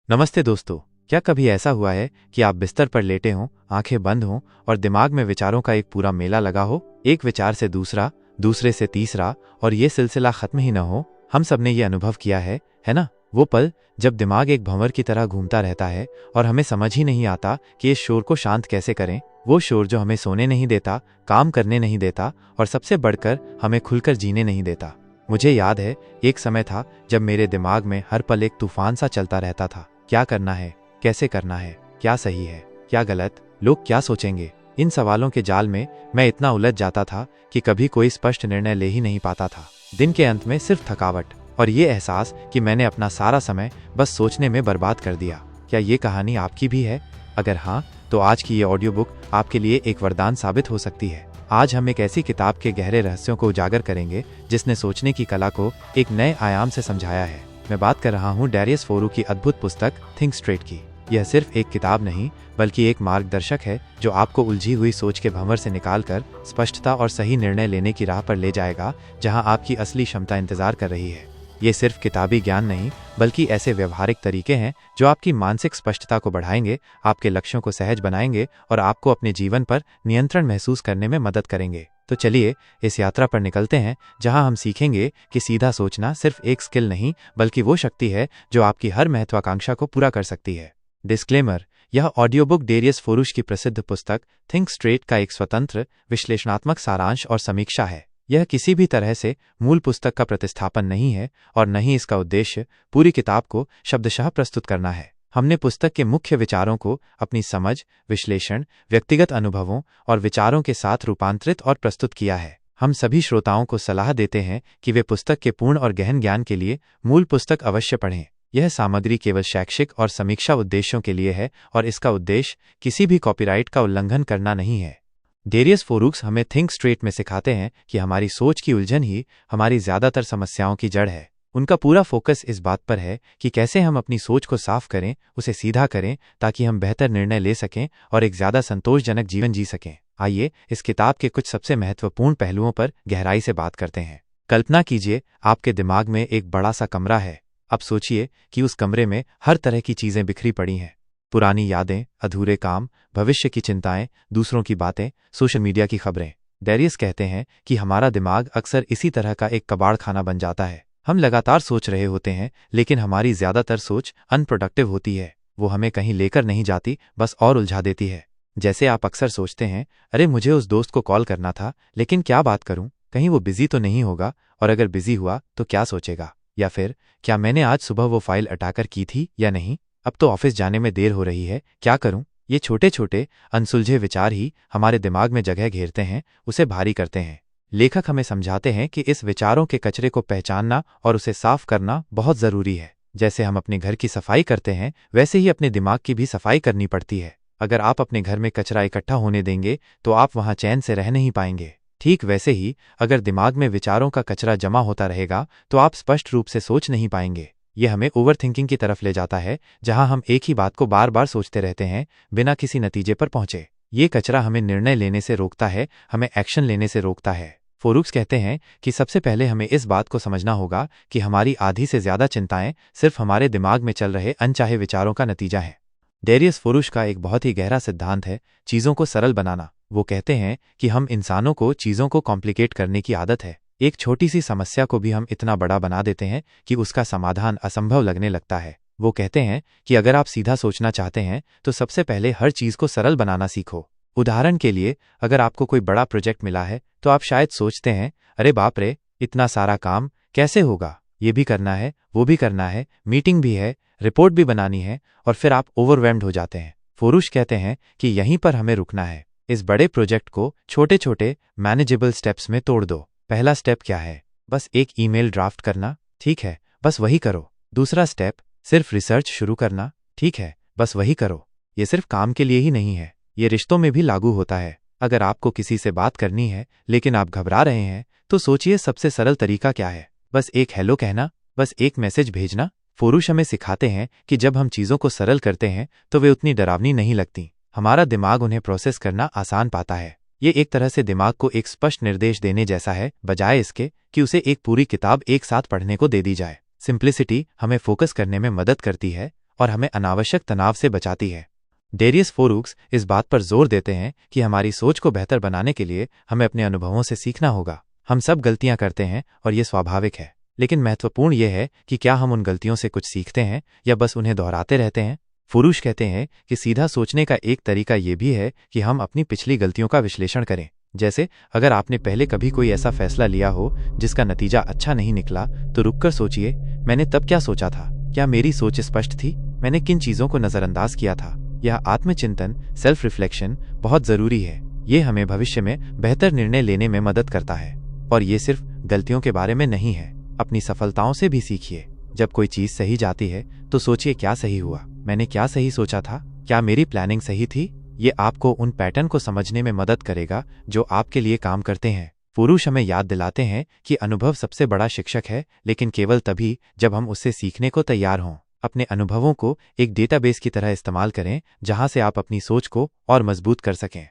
नमस्ते दोस्तों। क्या कभी ऐसा हुआ है कि आप बिस्तर पर लेटे हों, आंखें बंद हों और दिमाग में विचारों का एक पूरा मेला लगा हो, एक विचार से दूसरा, दूसरे से तीसरा और ये सिलसिला खत्म ही न हो। हम सबने ये अनुभव किया है ना? वो पल जब दिमाग एक भंवर की तरह घूमता रहता है और हमें समझ ही नहीं आता कि इस शोर को शांत कैसे करें। वो शोर जो हमें सोने नहीं देता, काम करने नहीं देता और सबसे बढ़कर हमें खुलकर जीने नहीं देता। मुझे याद है, एक समय था जब मेरे दिमाग में हर पल एक तूफान सा चलता रहता था। क्या करना है, कैसे करना है, क्या सही है, क्या गलत, लोग क्या सोचेंगे, इन सवालों के जाल में मैं इतना उलझ जाता था कि कभी कोई स्पष्ट निर्णय ले ही नहीं पाता था। दिन के अंत में सिर्फ थकावट और ये एहसास कि मैंने अपना सारा समय बस सोचने में बर्बाद कर दिया। क्या ये कहानी आपकी भी है? अगर हाँ, तो आज की ये ऑडियो बुक आपके लिए एक वरदान साबित हो सकती है। आज हम एक ऐसी किताब के गहरे रहस्यों को उजागर करेंगे जिसने सोचने की कला को एक नए आयाम से समझाया है। मैं बात कर रहा हूँ डैरियस फोरू की अद्भुत पुस्तक थिंक स्ट्रेट की। यह सिर्फ एक किताब नहीं, बल्कि एक मार्गदर्शक है जो आपको उलझी हुई सोच के भंवर से निकालकर स्पष्टता और सही निर्णय लेने की राह पर ले जाएगा, जहाँ आपकी असली क्षमता इंतजार कर रही है। ये सिर्फ किताबी ज्ञान नहीं, बल्कि ऐसे व्यवहारिक तरीके हैं जो आपकी मानसिक स्पष्टता को बढ़ाएंगे, आपके लक्ष्यों को सहज बनाएंगे और आपको अपने जीवन पर नियंत्रण महसूस करने में मदद करेंगे। तो चलिए इस यात्रा पर निकलते हैं, जहां हम सीखेंगे कि सीधा सोचना सिर्फ एक स्किल नहीं, बल्कि वो शक्ति है जो आपकी हर महत्वाकांक्षा को पूरा कर सकती है। डिस्क्लेमर: यह ऑडियो बुक डैरियस फोरू की प्रसिद्ध पुस्तक थिंक स्ट्रेट का एक स्वतंत्र विश्लेषणात्मक सारांश और समीक्षा है। यह किसी भी तरह से मूल पुस्तक का प्रतिस्थापन नहीं है और न ही इसका उद्देश्य पूरी किताब को शब्दशः प्रस्तुत करना है। हमने पुस्तक के मुख्य विचारों को अपनी समझ, विश्लेषण, व्यक्तिगत अनुभवों और विचारों के साथ रूपांतरित और प्रस्तुत किया है। हम सभी श्रोताओं को सलाह देते हैं कि वे पुस्तक के पूर्ण और गहन ज्ञान के लिए मूल पुस्तक अवश्य पढ़ें। यह सामग्री केवल शैक्षिक और समीक्षा उद्देश्यों के लिए है और इसका उद्देश्य किसी भी कॉपीराइट का उल्लंघन करना नहीं है। डैरियस फोरू हमें थिंक स्ट्रेट में सिखाते हैं कि हमारी सोच की उलझन ही हमारी ज्यादातर समस्याओं की जड़ है। उनका पूरा फोकस इस बात पर है कि कैसे हम अपनी सोच को साफ करें, उसे सीधा करें, ताकि हम बेहतर निर्णय ले सकें और एक ज्यादा संतोषजनक जीवन जी सकें। आइए इस किताब के कुछ सबसे महत्वपूर्ण पहलुओं पर गहराई से बात करते हैं। कल्पना कीजिए, आपके दिमाग में एक बड़ा सा कमरा है। अब सोचिए कि उस कमरे में हर तरह की चीजें बिखरी पड़ी हैं। पुरानी यादें, अधूरे काम, भविष्य की चिंताएं, दूसरों की बातें, सोशल मीडिया की खबरें। डैरियस कहते हैं कि हमारा दिमाग अक्सर इसी तरह का एक कबाड़ खाना बन जाता है। हम लगातार सोच रहे होते हैं, लेकिन हमारी ज्यादातर सोच अनप्रोडक्टिव होती है। वो हमें कहीं लेकर नहीं जाती, बस और उलझा देती है। जैसे आप अक्सर सोचते हैं, अरे मुझे उस दोस्त को कॉल करना था, लेकिन क्या बात करूं, कहीं वो बिजी तो नहीं होगा, और अगर बिजी हुआ तो क्या सोचेगा, या फिर क्या मैंने आज सुबह वो फाइल हटाकर की थी या नहीं, अब तो ऑफिस जाने में देर हो रही है, क्या करूं। ये छोटे छोटे अनसुलझे विचार ही हमारे दिमाग में जगह घेरते हैं, उसे भारी करते हैं। लेखक हमें समझाते हैं कि इस विचारों के कचरे को पहचानना और उसे साफ करना बहुत जरूरी है। जैसे हम अपने घर की सफाई करते हैं, वैसे ही अपने दिमाग की भी सफाई करनी पड़ती है। अगर आप अपने घर में कचरा इकट्ठा होने देंगे तो आप वहां चैन से रह नहीं पाएंगे। ठीक वैसे ही अगर दिमाग में विचारों का कचरा जमा होता रहेगा तो आप स्पष्ट रूप से सोच नहीं पाएंगे। यह हमें ओवर थिंकिंग की तरफ ले जाता है, जहां हम एक ही बात को बार बार सोचते रहते हैं बिना किसी नतीजे पर पहुंचे। ये कचरा हमें निर्णय लेने से रोकता है, हमें एक्शन लेने से रोकता है। फोरू कहते हैं कि सबसे पहले हमें इस बात को समझना होगा कि हमारी आधी से ज्यादा चिंताएं सिर्फ हमारे दिमाग में चल रहे अनचाहे विचारों का नतीजा है। डैरियस फोरू का एक बहुत ही गहरा सिद्धांत है चीजों को सरल बनाना। वो कहते हैं कि हम इंसानों को चीजों को कॉम्प्लिकेट करने की आदत है। एक छोटी सी समस्या को भी हम इतना बड़ा बना देते हैं कि उसका समाधान असंभव लगने लगता है। वो कहते हैं कि अगर आप सीधा सोचना चाहते हैं तो सबसे पहले हर चीज को सरल बनाना सीखो। उदाहरण के लिए, अगर आपको कोई बड़ा प्रोजेक्ट मिला है तो आप शायद सोचते हैं, अरे बाप रे, इतना सारा काम कैसे होगा, ये भी करना है, वो भी करना है, मीटिंग भी है, रिपोर्ट भी बनानी है, और फिर आप ओवरवेल्म्ड हो जाते हैं। फोरू कहते हैं कि यहीं पर हमें रुकना है। इस बड़े प्रोजेक्ट को छोटे छोटे मैनेजेबल स्टेप्स में तोड़ दो। पहला स्टेप क्या है? बस एक ईमेल ड्राफ्ट करना, ठीक है, बस वही करो। दूसरा स्टेप, सिर्फ रिसर्च शुरू करना, ठीक है, बस वही करो। ये सिर्फ काम के लिए ही नहीं है, ये रिश्तों में भी लागू होता है। अगर आपको किसी से बात करनी है लेकिन आप घबरा रहे हैं, तो सोचिए सबसे सरल तरीका क्या है? बस एक हेलो कहना, बस एक मैसेज भेजना। फोरू हमें सिखाते हैं कि जब हम चीजों को सरल करते हैं तो वे उतनी डरावनी नहीं लगती। हमारा दिमाग उन्हें प्रोसेस करना आसान पाता है। ये एक तरह से दिमाग को एक स्पष्ट निर्देश देने जैसा है, बजाय इसके कि उसे एक पूरी किताब एक साथ पढ़ने को दे दी जाए। सिंप्लिसिटी हमें फोकस करने में मदद करती है और हमें अनावश्यक तनाव से बचाती है। डेरियस फोरूक्स इस बात पर जोर देते हैं कि हमारी सोच को बेहतर बनाने के लिए हमें अपने अनुभवों से सीखना होगा। हम सब गलतियां करते हैं और ये स्वाभाविक है, लेकिन महत्वपूर्ण यह है कि क्या हम उन गलतियों से कुछ सीखते हैं या बस उन्हें दोहराते रहते हैं। फोरूक्स कहते हैं कि सीधा सोचने का एक तरीका यह भी है कि हम अपनी पिछली गलतियों का विश्लेषण करें। जैसे अगर आपने पहले कभी कोई ऐसा फैसला लिया हो जिसका नतीजा अच्छा नहीं निकला, तो रुककर सोचिए, मैंने तब क्या सोचा था? क्या मेरी सोच स्पष्ट थी? मैंने किन चीजों को नजरअंदाज किया था? यह आत्मचिंतन, सेल्फ रिफ्लेक्शन बहुत जरूरी है। ये हमें भविष्य में बेहतर निर्णय लेने में मदद करता है। और ये सिर्फ गलतियों के बारे में नहीं है, अपनी सफलताओं से भी सीखिए। जब कोई चीज सही जाती है तो सोचिए, क्या सही हुआ? मैंने क्या सही सोचा था? क्या मेरी प्लानिंग सही थी? ये आपको उन पैटर्न को समझने में मदद करेगा जो आपके लिए काम करते हैं। पुरुष हमें याद दिलाते हैं कि अनुभव सबसे बड़ा शिक्षक है, लेकिन केवल तभी जब हम उससे सीखने को तैयार हों। अपने अनुभवों को एक डेटाबेस की तरह इस्तेमाल करें, जहां से आप अपनी सोच को और मजबूत कर सकें।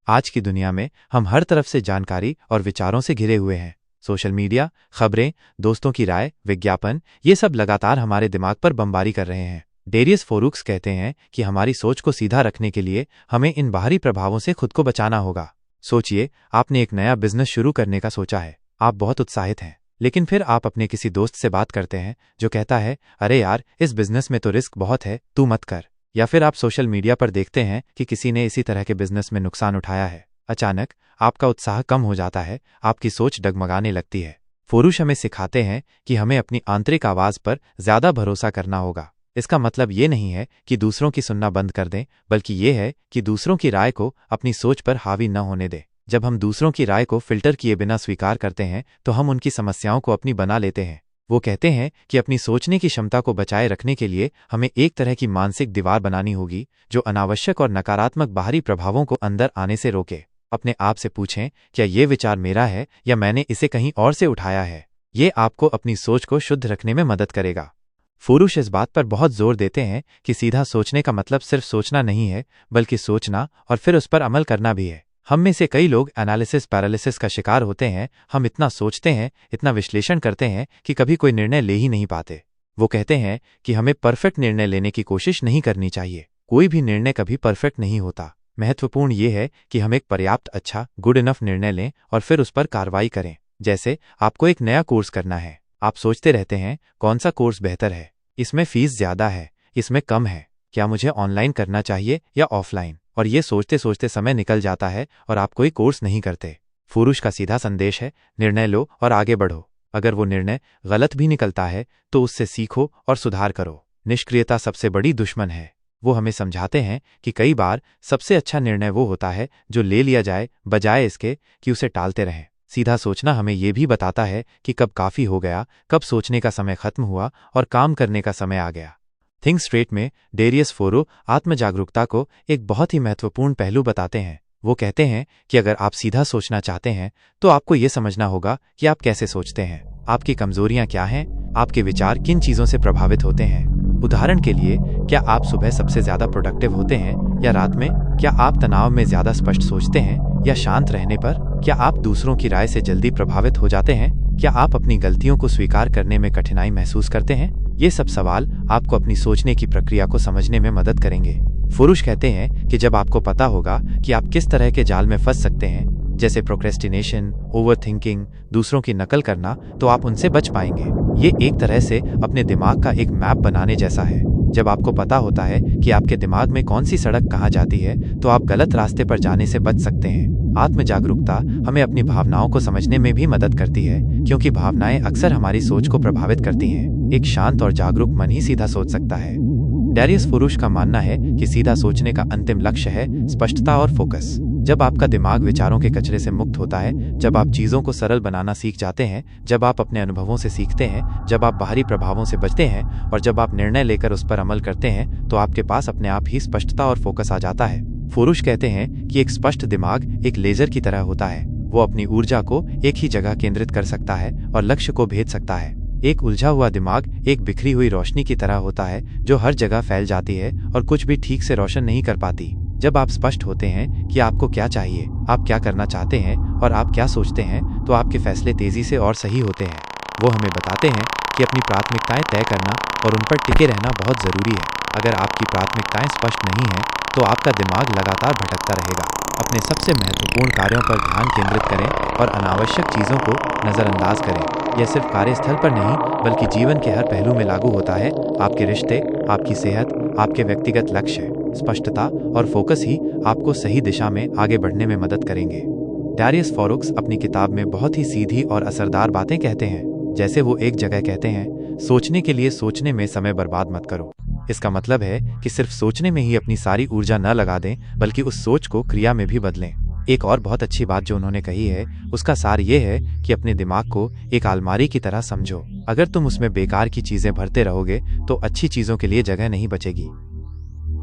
आज की दुनिया में हम हर तरफ से जानकारी और विचारों से घिरे हुए हैं। सोशल मीडिया, खबरें, दोस्तों की राय, विज्ञापन, ये सब लगातार हमारे दिमाग पर बमबारी कर रहे हैं। डेरियस फोरूक्स कहते हैं कि हमारी सोच को सीधा रखने के लिए हमें इन बाहरी प्रभावों से खुद को बचाना होगा। सोचिए, आपने एक नया बिजनेस शुरू करने का सोचा है। आप बहुत उत्साहित हैं, लेकिन फिर आप अपने किसी दोस्त से बात करते हैं जो कहता है, अरे यार, इस बिजनेस में तो रिस्क बहुत है, तू मत कर। या फिर आप सोशल मीडिया पर देखते हैं कि किसी ने इसी तरह के बिजनेस में नुकसान उठाया है। अचानक आपका उत्साह कम हो जाता है, आपकी सोच डगमगाने लगती है। फोरूक्स हमें सिखाते हैं कि हमें अपनी आंतरिक आवाज पर ज्यादा भरोसा करना होगा। इसका मतलब ये नहीं है कि दूसरों की सुनना बंद कर दें, बल्कि ये है कि दूसरों की राय को अपनी सोच पर हावी न होने दें। जब हम दूसरों की राय को फिल्टर किए बिना स्वीकार करते हैं तो हम उनकी समस्याओं को अपनी बना लेते हैं। वो कहते हैं कि अपनी सोचने की क्षमता को बचाए रखने के लिए हमें एक तरह की मानसिक दीवार बनानी होगी जो अनावश्यक और नकारात्मक बाहरी प्रभावों को अंदर आने से रोके। अपने आप से पूछें, क्या ये विचार मेरा है या मैंने इसे कहीं और से उठाया है? ये आपको अपनी सोच को शुद्ध रखने में मदद करेगा। फोरूक्स इस बात पर बहुत जोर देते हैं कि सीधा सोचने का मतलब सिर्फ सोचना नहीं है, बल्कि सोचना और फिर उस पर अमल करना भी है। हम में से कई लोग एनालिसिस पैरालिसिस का शिकार होते हैं। हम इतना सोचते हैं, इतना विश्लेषण करते हैं कि कभी कोई निर्णय ले ही नहीं पाते। वो कहते हैं कि हमें परफेक्ट निर्णय लेने की कोशिश नहीं करनी चाहिए। कोई भी निर्णय कभी परफेक्ट नहीं होता। महत्वपूर्ण ये है कि हम एक पर्याप्त अच्छा, गुड इनफ निर्णय लें और फिर उस पर कार्रवाई करें। जैसे आपको एक नया कोर्स करना है, आप सोचते रहते हैं, कौन सा कोर्स बेहतर है? इसमें फीस ज्यादा है, इसमें कम है, क्या मुझे ऑनलाइन करना चाहिए या ऑफलाइन? और ये सोचते सोचते समय निकल जाता है और आप कोई कोर्स नहीं करते। फोरूक्स का सीधा संदेश है, निर्णय लो और आगे बढ़ो। अगर वो निर्णय गलत भी निकलता है तो उससे सीखो और सुधार करो। निष्क्रियता सबसे बड़ी दुश्मन है। वो हमें समझाते हैं कि कई बार सबसे अच्छा निर्णय वो होता है जो ले लिया जाए, बजाय इसके कि उसे टालते रहें। सीधा सोचना हमें ये भी बताता है कि कब काफी हो गया, कब सोचने का समय खत्म हुआ और काम करने का समय आ गया। थिंक स्ट्रेट में डेरियस फोरूक्स आत्मजागरूकता को एक बहुत ही महत्वपूर्ण पहलू बताते हैं। वो कहते हैं कि अगर आप सीधा सोचना चाहते हैं तो आपको ये समझना होगा कि आप कैसे सोचते हैं, आपकी कमजोरियां क्या हैं, आपके विचार किन चीजों से प्रभावित होते हैं। उदाहरण के लिए, क्या आप सुबह सबसे ज्यादा प्रोडक्टिव होते हैं या रात में? क्या आप तनाव में ज्यादा स्पष्ट सोचते हैं या शांत रहने पर? क्या आप दूसरों की राय से जल्दी प्रभावित हो जाते हैं? क्या आप अपनी गलतियों को स्वीकार करने में कठिनाई महसूस करते हैं? ये सब सवाल आपको अपनी सोचने की प्रक्रिया को समझने में मदद करेंगे। फोरूक्स कहते हैं कि जब आपको पता होगा कि आप किस तरह के जाल में फंस सकते हैं, जैसे प्रोक्रेस्टिनेशन, ओवरथिंकिंग, दूसरों की नकल करना, तो आप उनसे बच पाएंगे। ये एक तरह से अपने दिमाग का एक मैप बनाने जैसा है। जब आपको पता होता है कि आपके दिमाग में कौन सी सड़क कहाँ जाती है, तो आप गलत रास्ते पर जाने से बच सकते हैं। आत्मजागरूकता हमें अपनी भावनाओं को समझने में भी मदद करती है, क्योंकि भावनाएं अक्सर हमारी सोच को प्रभावित करती हैं। एक शांत और जागरूक मन ही सीधा सोच सकता है। डेरियस फोरूक्स का मानना है कि सीधा सोचने का अंतिम लक्ष्य है स्पष्टता और फोकस। जब आपका दिमाग विचारों के कचरे से मुक्त होता है, जब आप चीजों को सरल बनाना सीख जाते हैं, जब आप अपने अनुभवों से सीखते हैं, जब आप बाहरी प्रभावों से बचते हैं और जब आप निर्णय लेकर उस पर अमल करते हैं, तो आपके पास अपने आप ही स्पष्टता और फोकस आ जाता है। फोरूक्स कहते हैं कि एक स्पष्ट दिमाग एक लेजर की तरह होता है। वो अपनी ऊर्जा को एक ही जगह केंद्रित कर सकता है और लक्ष्य को भेद सकता है। एक उलझा हुआ दिमाग एक बिखरी हुई रोशनी की तरह होता है जो हर जगह फैल जाती है और कुछ भी ठीक से रोशन नहीं कर पाती। जब आप स्पष्ट होते हैं कि आपको क्या चाहिए, आप क्या करना चाहते हैं और आप क्या सोचते हैं, तो आपके फैसले तेजी से और सही होते हैं। वो हमें बताते हैं कि अपनी प्राथमिकताएं तय करना और उन पर टिके रहना बहुत जरूरी है। अगर आपकी प्राथमिकताएं स्पष्ट नहीं हैं, तो आपका दिमाग लगातार भटकता रहेगा। अपने सबसे महत्वपूर्ण कार्यों पर ध्यान केंद्रित करें और अनावश्यक चीज़ों को नज़रअंदाज करें। यह सिर्फ कार्यस्थल पर नहीं, बल्कि जीवन के हर पहलू में लागू होता है। आपके रिश्ते, आपकी सेहत, आपके व्यक्तिगत लक्ष्य, स्पष्टता और फोकस ही आपको सही दिशा में आगे बढ़ने में मदद करेंगे। डैरियस फोरुक्स अपनी किताब में बहुत ही सीधी और असरदार बातें कहते हैं। जैसे वो एक जगह कहते हैं, सोचने के लिए सोचने में समय बर्बाद मत करो। इसका मतलब है कि सिर्फ सोचने में ही अपनी सारी ऊर्जा न लगा दें, बल्कि उस सोच को क्रिया में भी बदलें। एक और बहुत अच्छी बात जो उन्होंने कही है, उसका सार ये है कि अपने दिमाग को एक अलमारी की तरह समझो। अगर तुम उसमें बेकार की चीजें भरते रहोगे, तो अच्छी चीजों के लिए जगह नहीं बचेगी।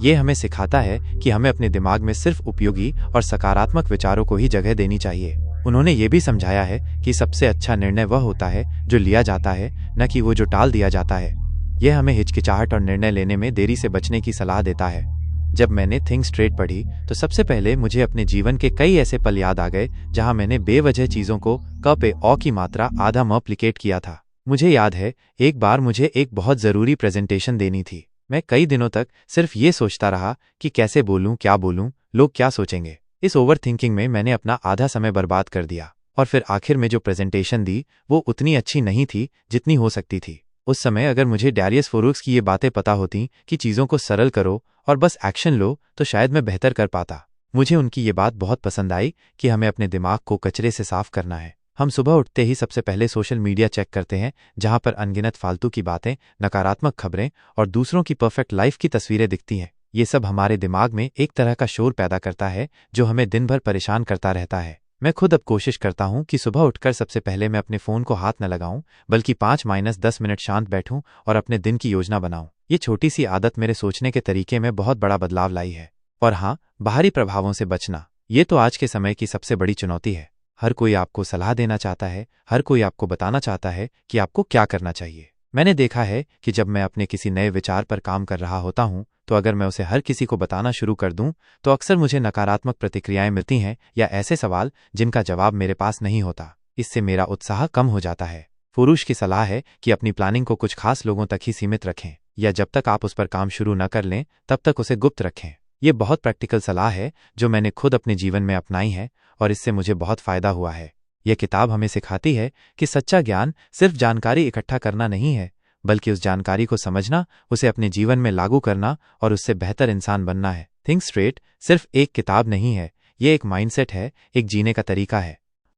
ये हमें सिखाता है कि हमें अपने दिमाग में सिर्फ उपयोगी और सकारात्मक विचारों को ही जगह देनी चाहिए। उन्होंने ये भी समझाया है कि सबसे अच्छा निर्णय वह होता है जो लिया जाता है, न कि वो जो टाल दिया जाता है। यह हमें हिचकिचाहट और निर्णय लेने में देरी से बचने की सलाह देता है। जब मैंने थिंक स्ट्रेट पढ़ी, तो सबसे पहले मुझे अपने जीवन के कई ऐसे पल याद आ गए जहां मैंने बेवजह चीजों को क पे औ की मात्रा आधा मल्टीप्लिकेट किया था। मुझे याद है, एक बार मुझे एक बहुत जरूरी प्रेजेंटेशन देनी थी। मैं कई दिनों तक सिर्फ ये सोचता रहा कि कैसे बोलूं, क्या बोलूं, लोग क्या सोचेंगे। इस ओवर थिंकिंग में मैंने अपना आधा समय बर्बाद कर दिया, और फिर आखिर में जो प्रेजेंटेशन दी वो उतनी अच्छी नहीं थी जितनी हो सकती थी। उस समय अगर मुझे डैरियस फोरुक्स की ये बातें पता होती कि चीज़ों को सरल करो और बस एक्शन लो, तो शायद मैं बेहतर कर पाता। मुझे उनकी ये बात बहुत पसंद आई कि हमें अपने दिमाग को कचरे से साफ करना है। हम सुबह उठते ही सबसे पहले सोशल मीडिया चेक करते हैं, जहां पर अनगिनत फालतू की बातें, नकारात्मक खबरें और दूसरों की परफेक्ट लाइफ की तस्वीरें दिखती हैं। ये सब हमारे दिमाग में एक तरह का शोर पैदा करता है जो हमें दिन भर परेशान करता रहता है। मैं खुद अब कोशिश करता हूं कि सुबह उठकर सबसे पहले मैं अपने फ़ोन को हाथ न लगाऊं, बल्कि 5-10 मिनट शांत बैठूं और अपने दिन की योजना बनाऊं। ये छोटी सी आदत मेरे सोचने के तरीके में बहुत बड़ा बदलाव लाई है। और हाँ, बाहरी प्रभावों से बचना, ये तो आज के समय की सबसे बड़ी चुनौती है। हर कोई आपको सलाह देना चाहता है, हर कोई आपको बताना चाहता है कि आपको क्या करना चाहिए। मैंने देखा है कि जब मैं अपने किसी नए विचार पर काम कर रहा होता हूं, तो अगर मैं उसे हर किसी को बताना शुरू कर दूं, तो अक्सर मुझे नकारात्मक प्रतिक्रियाएं मिलती हैं या ऐसे सवाल जिनका जवाब मेरे पास नहीं होता। इससे मेरा उत्साह कम हो जाता है। फोरुक्स की सलाह है कि अपनी प्लानिंग को कुछ खास लोगों तक ही सीमित रखें, या जब तक आप उस पर काम शुरू न कर लें तब तक उसे गुप्त रखें। ये बहुत प्रैक्टिकल सलाह है जो मैंने खुद अपने जीवन में अपनाई है, और इससे मुझे बहुत फायदा हुआ है। यह किताब हमें सिखाती है कि सच्चा ज्ञान सिर्फ जानकारी इकट्ठा करना नहीं है, बल्कि उस जानकारी को समझना, उसे अपने जीवन में लागू करना और उससे बेहतर इंसान बनना है। थिंक स्ट्रेट सिर्फ एक किताब नहीं है, ये एक माइंडसेट है, एक जीने का तरीका है।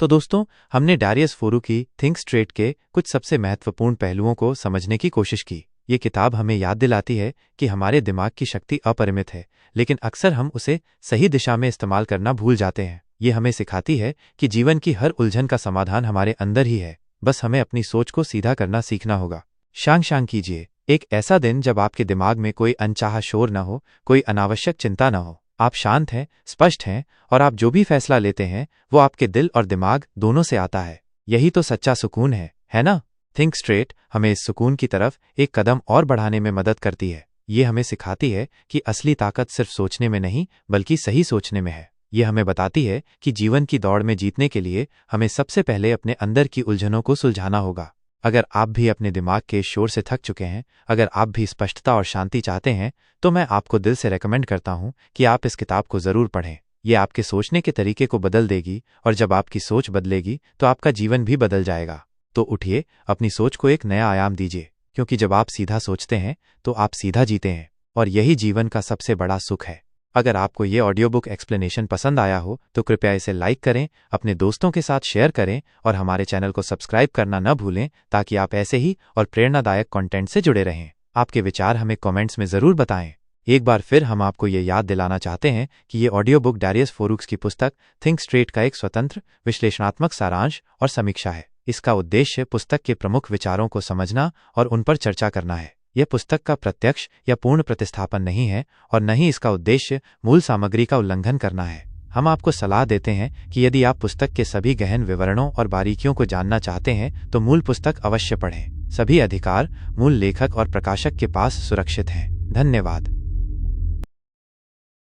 तो दोस्तों, हमने डैरियस फोरुक्स की थिंक स्ट्रेट के कुछ सबसे महत्वपूर्ण पहलुओं को समझने की कोशिश की। ये किताब हमें याद दिलाती है कि हमारे दिमाग की शक्ति अपरिमित है, लेकिन अक्सर हम उसे सही दिशा में इस्तेमाल करना भूल जाते हैं। ये हमें सिखाती है कि जीवन की हर उलझन का समाधान हमारे अंदर ही है, बस हमें अपनी सोच को सीधा करना सीखना होगा। शांग कीजिए, एक ऐसा दिन जब आपके दिमाग में कोई अनचाहा शोर न हो, कोई अनावश्यक चिंता न हो। आप शांत हैं, स्पष्ट हैं, और आप जो भी फैसला लेते हैं वो आपके दिल और दिमाग दोनों से आता है। यही तो सच्चा सुकून है ना? थिंक स्ट्रेट हमें इस सुकून की तरफ एक कदम और बढ़ाने में मदद करती है। ये हमें सिखाती है कि असली ताकत सिर्फ सोचने में नहीं, बल्कि सही सोचने में है। ये हमें बताती है कि जीवन की दौड़ में जीतने के लिए हमें सबसे पहले अपने अंदर की उलझनों को सुलझाना होगा। अगर आप भी अपने दिमाग के शोर से थक चुके हैं, अगर आप भी स्पष्टता और शांति चाहते हैं, तो मैं आपको दिल से रेकमेंड करता हूं कि आप इस किताब को जरूर पढ़ें। ये आपके सोचने के तरीके को बदल देगी, और जब आपकी सोच बदलेगी तो आपका जीवन भी बदल जाएगा। तो उठिए, अपनी सोच को एक नया आयाम दीजिए, क्योंकि जब आप सीधा सोचते हैं तो आप सीधा जीते हैं, और यही जीवन का सबसे बड़ा सुख है। अगर आपको ये ऑडियो बुक एक्सप्लेनेशन पसंद आया हो तो कृपया इसे लाइक करें, अपने दोस्तों के साथ शेयर करें और हमारे चैनल को सब्सक्राइब करना न भूलें, ताकि आप ऐसे ही और प्रेरणादायक कंटेंट से जुड़े रहें। आपके विचार हमें कमेंट्स में ज़रूर बताएं। एक बार फिर हम आपको ये याद दिलाना चाहते हैं कि ये ऑडियो बुक डैरियस फोरुक्स की पुस्तक थिंक स्ट्रेट का एक स्वतंत्र विश्लेषणात्मक सारांश और समीक्षा है। इसका उद्देश्य पुस्तक के प्रमुख विचारों को समझना और उन पर चर्चा करना है। यह पुस्तक का प्रत्यक्ष या पूर्ण प्रतिस्थापन नहीं है, और न ही इसका उद्देश्य मूल सामग्री का उल्लंघन करना है। हम आपको सलाह देते हैं कि यदि आप पुस्तक के सभी गहन विवरणों और बारीकियों को जानना चाहते हैं तो मूल पुस्तक अवश्य पढ़ें। सभी अधिकार मूल लेखक और प्रकाशक के पास सुरक्षित हैं। धन्यवाद।